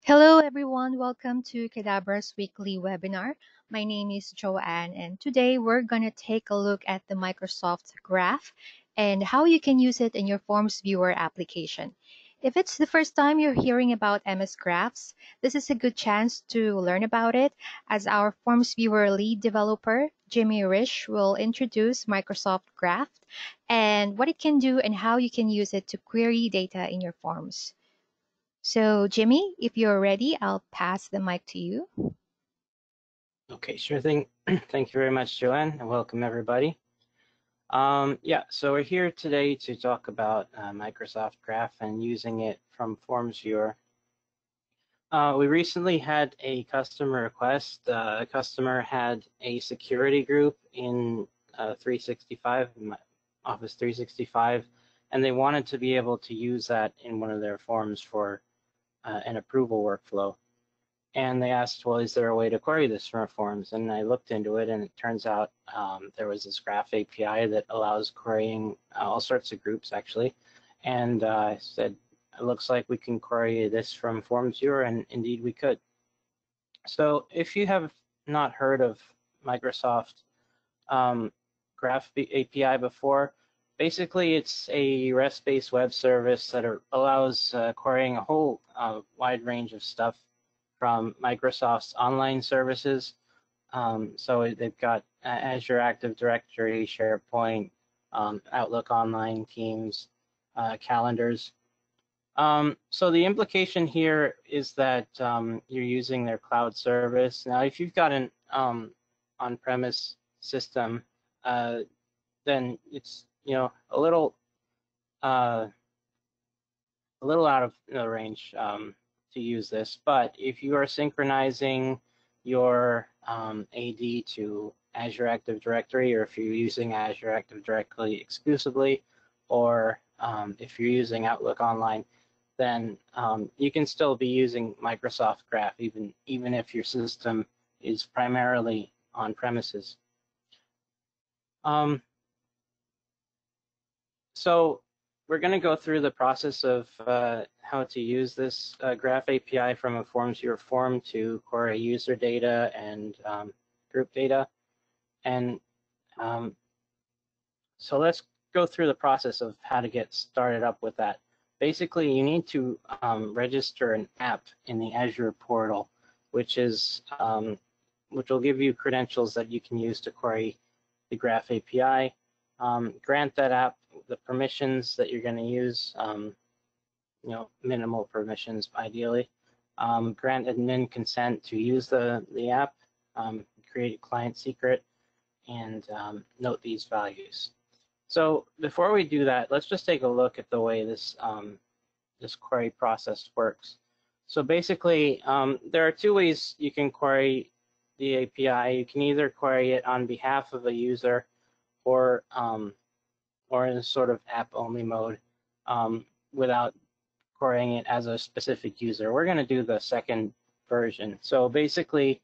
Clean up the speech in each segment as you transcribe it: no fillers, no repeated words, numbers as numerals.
Hello, everyone. Welcome to Qdabra's weekly webinar. My name is Joanne, and today we're going to take a look at the Microsoft Graph and how you can use it in your FormsViewer application. If it's the first time you're hearing about MS Graphs, this is a good chance to learn about it, as our FormsViewer lead developer, Jimmy Rich, will introduce Microsoft Graph and what it can do and how you can use it to query data in your forms. So, Jimmy, if you're ready, I'll pass the mic to you. Okay, sure thing. Thank you very much, Joanne, and welcome everybody. So we're here today to talk about Microsoft Graph and using it from FormsViewer. We recently had a customer request. A customer had a security group in 365, Office 365, and they wanted to be able to use that in one of their forms for an approval workflow. And they asked, well, is there a way to query this from our forms? And I looked into it, and it turns out there was this Graph API that allows querying all sorts of groups, actually. And I said, it looks like we can query this from FormsViewer, and indeed we could. So if you have not heard of Microsoft Graph API before, basically it's a REST-based web service that allows querying a whole wide range of stuff from Microsoft's online services. So they've got Azure Active Directory, SharePoint, Outlook Online, Teams, calendars. So the implication here is that you're using their cloud service. Now, if you've got an on-premise system, then it's a little out of the range to use this, but if you are synchronizing your AD to Azure Active Directory, or if you're using Azure Active Directory exclusively, or if you're using Outlook Online, then you can still be using Microsoft Graph even if your system is primarily on premises. So we're going to go through the process of how to use this Graph API from a FormsViewer form to query user data and group data. And so let's go through the process of how to get started up with that. Basically, you need to register an app in the Azure portal, which will give you credentials that you can use to query the Graph API. Grant that app the permissions that you're going to use, minimal permissions ideally. Grant admin consent to use the app, create a client secret, and note these values. So before we do that, let's just take a look at the way this query process works. So basically, there are two ways you can query the API. You can either query it on behalf of a user, or in a sort of app-only mode without querying it as a specific user. We're going to do the second version. So basically,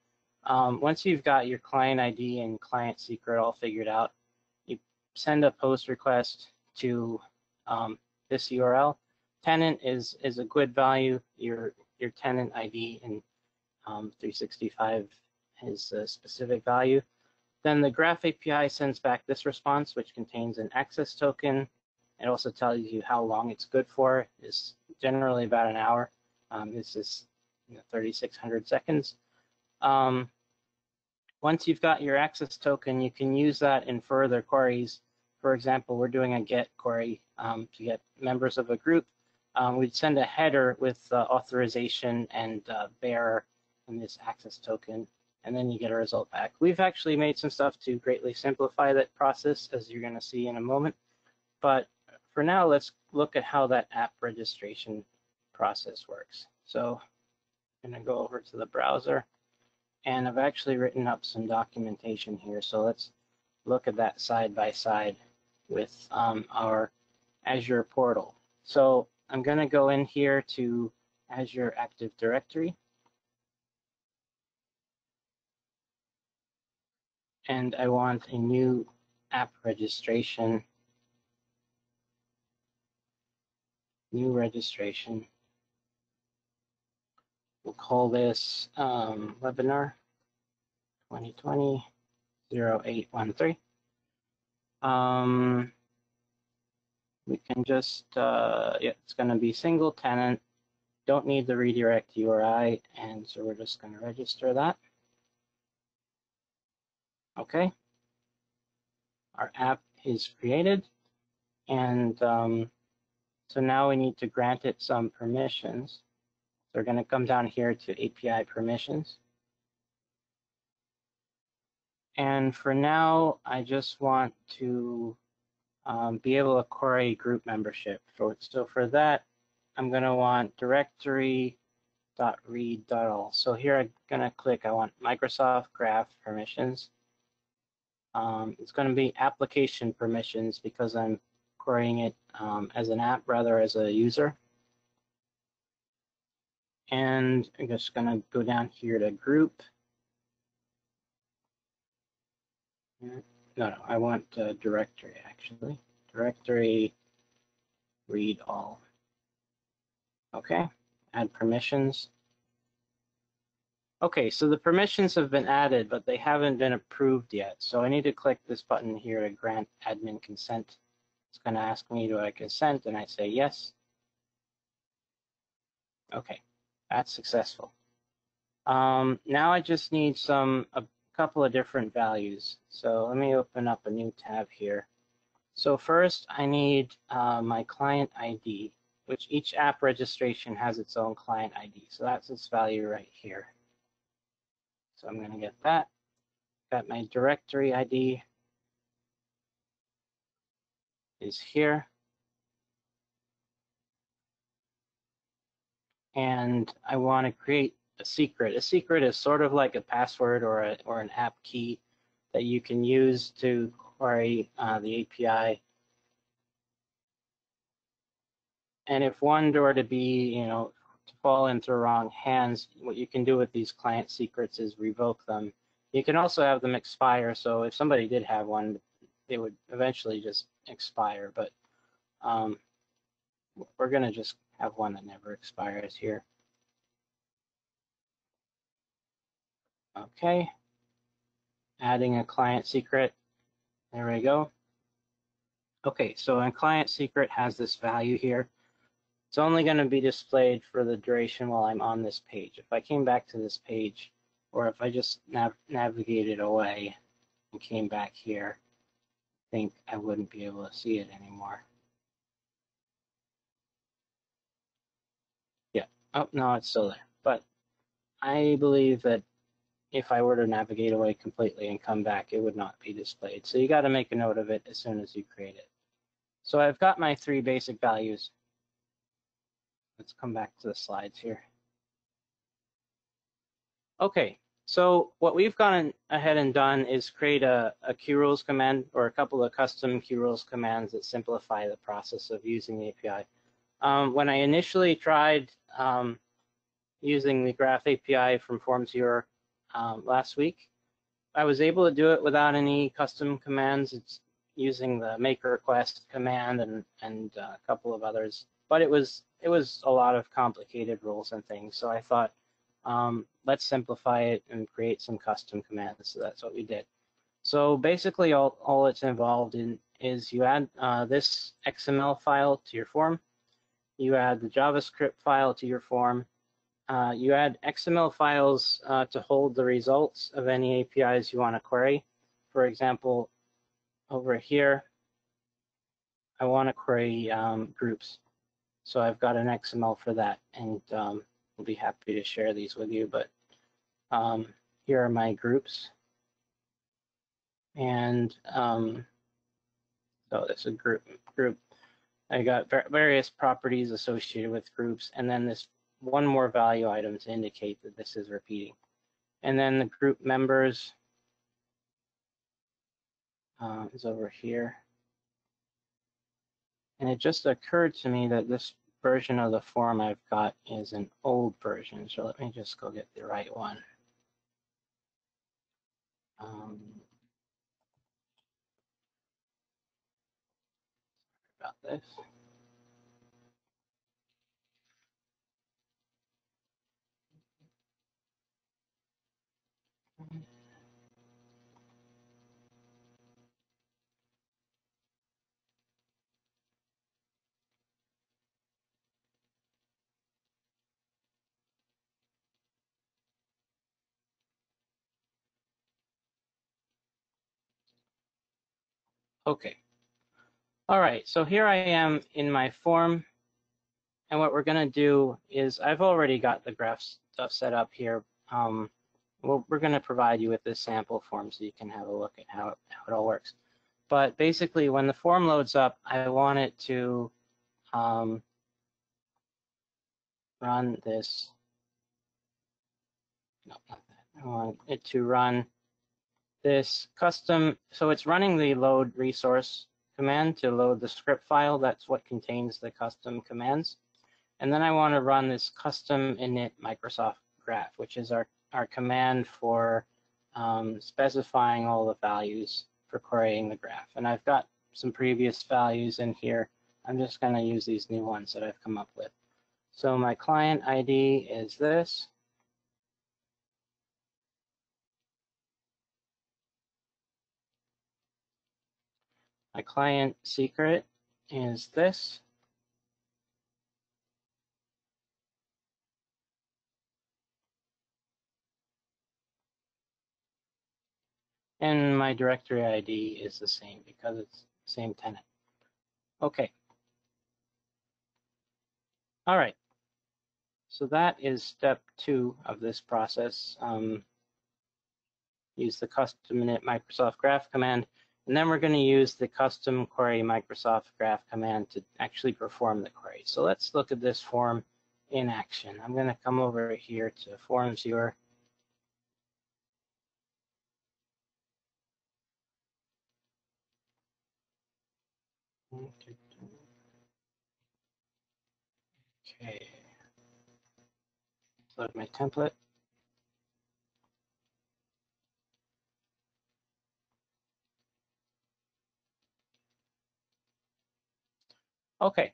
once you've got your client ID and client secret all figured out, you send a post request to this URL. Tenant is a good value. Your tenant ID in 365 is a specific value. Then the Graph API sends back this response, which contains an access token. It also tells you how long it's good for. It's generally about an hour. This is 3,600 seconds. Once you've got your access token, you can use that in further queries. For example, we're doing a get query to get members of a group. We'd send a header with authorization and bearer in this access token, and then you get a result back. We've actually made some stuff to greatly simplify that process, as you're going to see in a moment. But for now, let's look at how that app registration process works. So I'm going to go over to the browser, and I've actually written up some documentation here. So let's look at that side by side with our Azure portal. So I'm going to go in here to Azure Active Directory. And I want a new app registration, new registration. We'll call this webinar 2020-0813. We can just, yeah, it's going to be single tenant. Don't need the redirect URI, and so we're just going to register that. Okay. Our app is created, and so now we need to grant it some permissions. So we're going to come down here to API permissions. And for now, I just want to be able to query group membership. So for that, I'm going to want directory.read.all. So here I'm going to click, I want Microsoft Graph permissions. It's going to be application permissions because I'm querying it as an app rather as a user. And I'm just going to go down here to group. No, I want directory actually. Directory read all. Okay, add permissions. Okay, so the permissions have been added, but they haven't been approved yet. So I need to click this button here to grant admin consent. It's going to ask me, do I consent? And I say yes. Okay, that's successful. Now I just need a couple of different values. So let me open up a new tab here. So first I need my client ID, which each app registration has its own client ID. So that's its value right here. So I'm going to get that. Got my directory ID is here. And I want to create a secret. A secret is sort of like a password or an app key that you can use to query the API. And if one were to be, to fall into the wrong hands, what you can do with these client secrets is revoke them. You can also have them expire. So if somebody did have one, they would eventually just expire. But we're going to just have one that never expires here. Okay. Adding a client secret. There we go. Okay, so a client secret has this value here. It's only going to be displayed for the duration while I'm on this page. If I came back to this page, or if I just navigated away and came back here, I think I wouldn't be able to see it anymore. Yeah, oh, no, it's still there. But I believe that if I were to navigate away completely and come back, it would not be displayed. So you got to make a note of it as soon as you create it. So I've got my three basic values. Let's come back to the slides here. Okay, so what we've gone ahead and done is create a QRules command or a couple of custom QRules commands that simplify the process of using the API. When I initially tried using the Graph API from FormsViewer last week, I was able to do it without any custom commands. It's using the make request command and a couple of others, but it was a lot of complicated rules and things. So I thought, let's simplify it and create some custom commands. So that's what we did. So basically, all it's involved in is you add this XML file to your form, you add the JavaScript file to your form, you add XML files to hold the results of any APIs you want to query. For example, over here, I want to query groups. So I've got an XML for that, and I'll be happy to share these with you. But here are my groups. And so this is group. I got various properties associated with groups, and then this one more value item to indicate that this is repeating. And then the group members is over here. And it just occurred to me that this version of the form I've got is an old version. So let me just go get the right one. About this. Okay. All right, so here I am in my form. And what we're going to do is I've already got the graph stuff set up here. We're going to provide you with this sample form so you can have a look at how it all works. But basically, when the form loads up, I want it to run this. No, not that. I want it to run this custom. So it's running the load resource command to load the script file. That's what contains the custom commands. And then I want to run this custom init Microsoft graph, which is our command for specifying all the values for querying the graph. And I've got some previous values in here. I'm just going to use these new ones that I've come up with. So my client ID is this. My client secret is this. And my directory ID is the same because it's the same tenant. Okay. All right. So that is step 2 of this process. Use the custom init Microsoft graph command. And then we're going to use the custom query Microsoft graph command to actually perform the query. So let's look at this form in action. I'm going to come over here to FormsViewer. Okay. Load my template. Okay.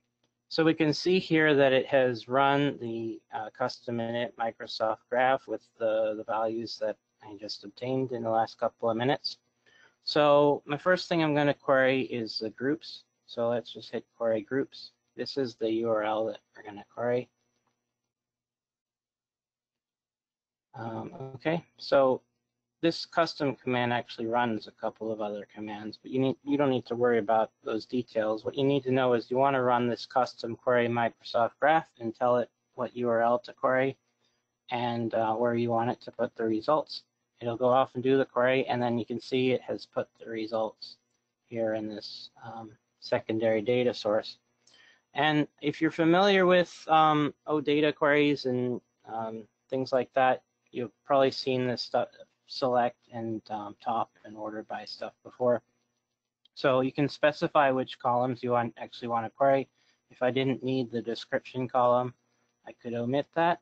So we can see here that it has run the custom init Microsoft graph with the values that I just obtained in the last couple of minutes. So my first thing I'm going to query is the groups. So let's just hit query groups. This is the URL that we're going to query. Okay, so this custom command actually runs a couple of other commands, but you don't need to worry about those details. What you need to know is you want to run this custom query Microsoft graph and tell it what URL to query and where you want it to put the results. It'll go off and do the query, and then you can see it has put the results here in this secondary data source. And if you're familiar with OData queries and things like that, you've probably seen this stuff, select and top and order by stuff before. So you can specify which columns you actually want to query. If I didn't need the description column, I could omit that.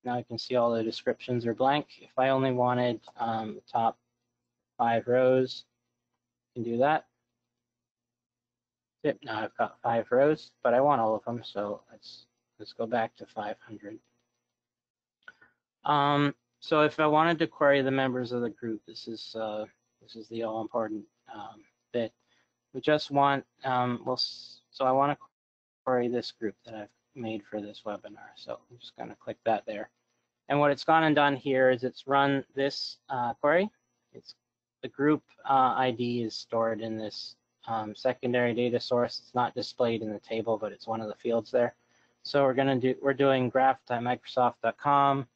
Now you can see all the descriptions are blank. If I only wanted the top 5 rows, I can do that. Yep, now I've got 5 rows, but I want all of them, so let's go back to 500. So if I wanted to query the members of the group, this is the all-important bit. We just want so I want to query this group that I've made for this webinar. So I'm just going to click that there. And what it's gone and done here is it's run this query. It's the group ID is stored in this secondary data source. It's not displayed in the table, but it's one of the fields there. So we're doing graph.microsoft.com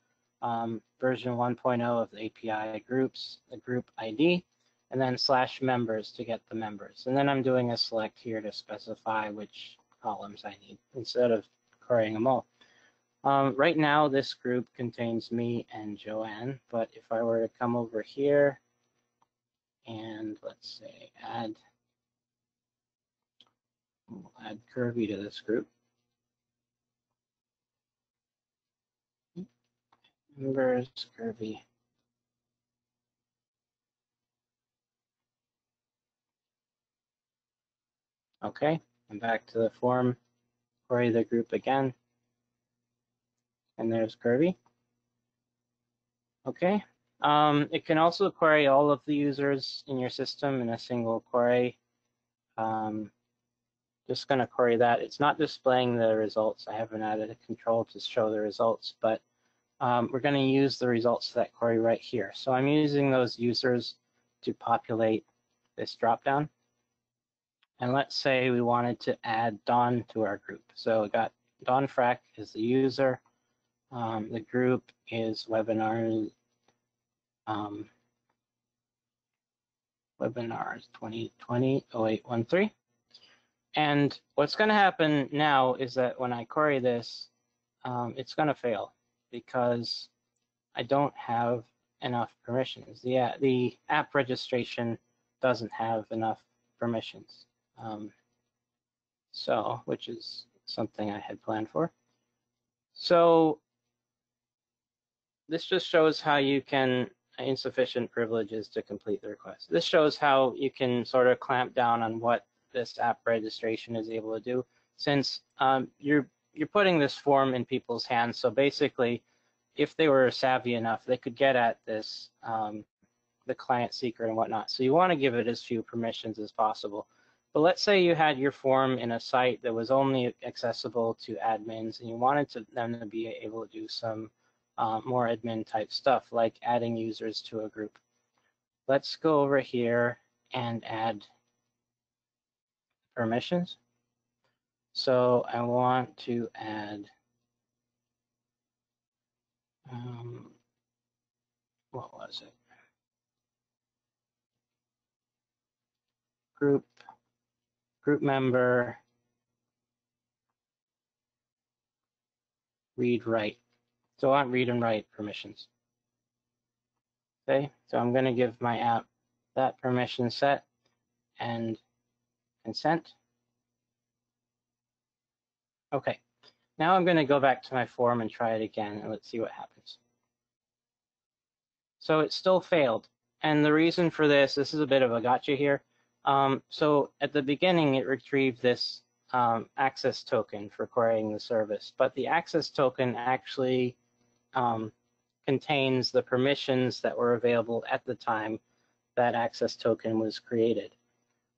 version 1.0 of the API groups, the group ID, and then /members to get the members. And then I'm doing a select here to specify which columns I need instead of querying them all. Right now, this group contains me and Joanne, but if I were to come over here and let's say we'll add Kirby to this group. Members, Kirby. Okay, I'm back to the form, query the group again. And there's Kirby. Okay. It can also query all of the users in your system in a single query. Just going to query that. It's not displaying the results. I haven't added a control to show the results, but we're going to use the results to that query right here. So I'm using those users to populate this dropdown. And let's say we wanted to add Don to our group. So we got Don Frack is the user. The group is webinars, webinars 2020-0813. And what's going to happen now is that when I query this, it's going to fail because I don't have enough permissions. The app registration doesn't have enough permissions. Which is something I had planned for. So this just shows how you can insufficient privileges to complete the request. This shows how you can sort of clamp down on what this app registration is able to do, since you're putting this form in people's hands. So basically, if they were savvy enough, they could get at this, the client secret and whatnot. So you want to give it as few permissions as possible. But let's say you had your form in a site that was only accessible to admins, and you wanted them to be able to do some more admin type stuff, like adding users to a group. Let's go over here and add permissions. So I want to add, what was it? Group member, read write. So I want read and write permissions. Okay, so I'm going to give my app that permission set and consent. Okay, now I'm going to go back to my form and try it again, and let's see what happens. So it still failed. And the reason for this is a bit of a gotcha here. So at the beginning, it retrieved this access token for querying the service, but the access token actually contains the permissions that were available at the time that access token was created.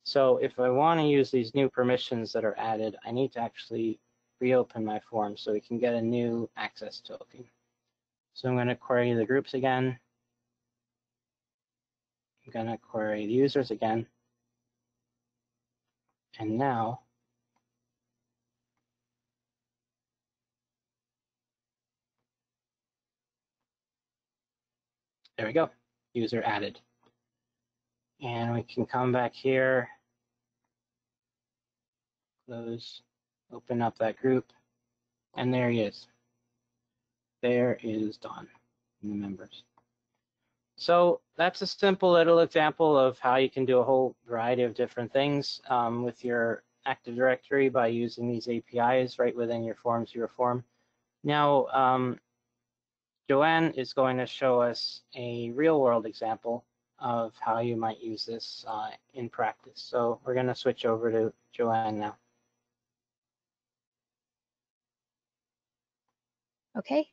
So if I want to use these new permissions that are added, I need to actually reopen my form so we can get a new access token. So I'm going to query the groups again. I'm going to query the users again. And now, there we go, user added. And we can come back here, close, open up that group, and there he is. There is Don in the members. So that's a simple little example of how you can do a whole variety of different things with your Active Directory by using these APIs right within your FormsViewer form. Now, Joanne is going to show us a real-world example of how you might use this in practice. So we're going to switch over to Joanne now. Okay.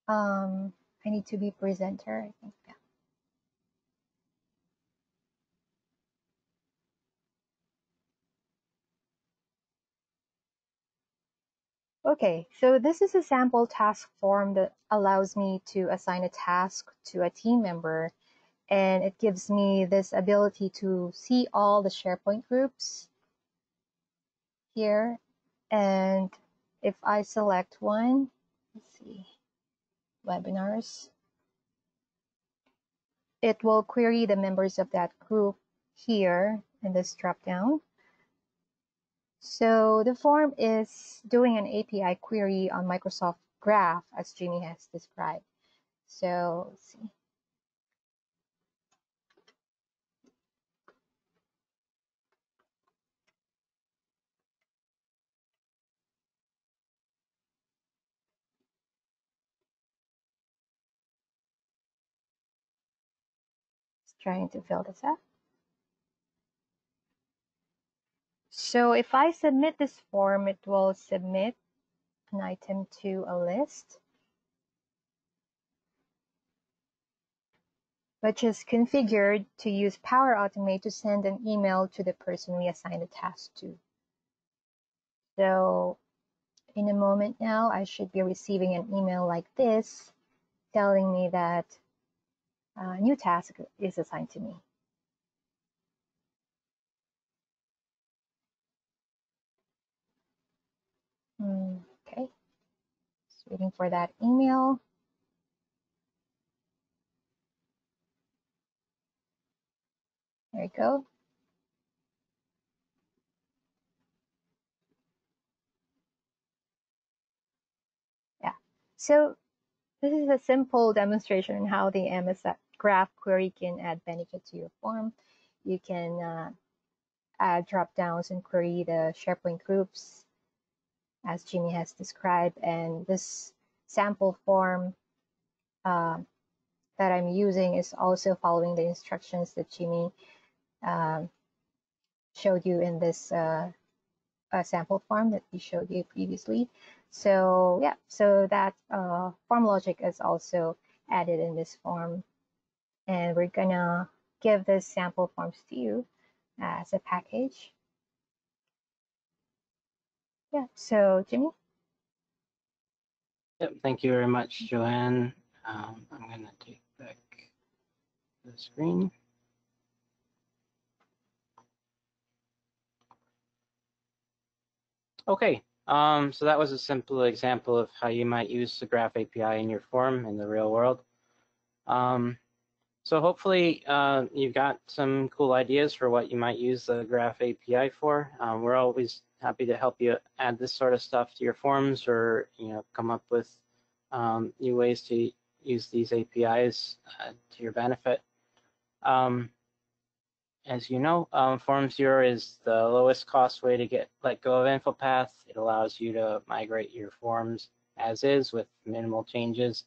I need to be presenter, I think. Yeah. Okay, so this is a sample task form that allows me to assign a task to a team member, and it gives me this ability to see all the SharePoint groups here. And if I select one, let's see, webinars, it will query the members of that group here in this dropdown. So the form is doing an API query on Microsoft Graph, as Jimmy has described. So let's see. Just trying to fill this up. So if I submit this form, it will submit an item to a list, which is configured to use Power Automate to send an email to the person we assign the task to. So in a moment now, I should be receiving an email like this telling me that a new task is assigned to me. Okay, just waiting for that email. There you go. Yeah, so this is a simple demonstration on how the MS Graph query can add benefit to your form. You can add drop-downs and query the SharePoint groups, as Jimmy has described, and this sample form that I'm using is also following the instructions that Jimmy showed you in this sample form that he showed you previously. So yeah, so that form logic is also added in this form, and we're gonna give this sample forms to you as a package. Yeah, so Jimmy. Yep, thank you very much, Joanne. I'm going to take back the screen. Okay, so that was a simple example of how you might use the Graph API in your form in the real world. So hopefully you've got some cool ideas for what you might use the Graph API for. We're always happy to help you add this sort of stuff to your forms, or come up with new ways to use these APIs to your benefit. As you know, FormsViewer is the lowest cost way to let go of InfoPath. It allows you to migrate your forms as is with minimal changes,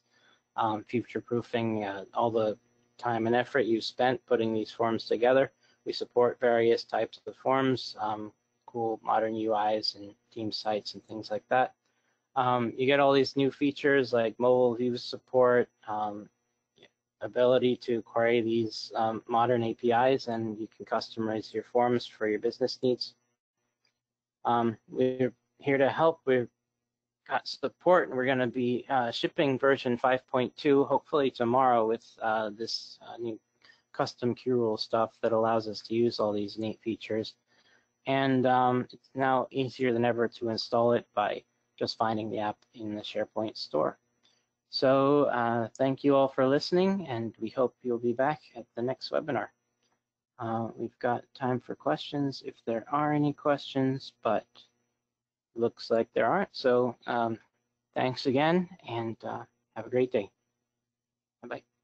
future-proofing all the time and effort you've spent putting these forms together. We support various types of forms, cool modern UIs and team sites and things like that. You get all these new features like mobile view support, ability to query these modern APIs, and you can customize your forms for your business needs. We're here to help. We've got support, and we're going to be shipping version 5.2 hopefully tomorrow with this new custom queue rule stuff that allows us to use all these neat features. And it's now easier than ever to install it by just finding the app in the SharePoint store. So thank you all for listening, and we hope you'll be back at the next webinar. We've got time for questions if there are any questions, but looks like there aren't. So thanks again, and have a great day. Bye-bye.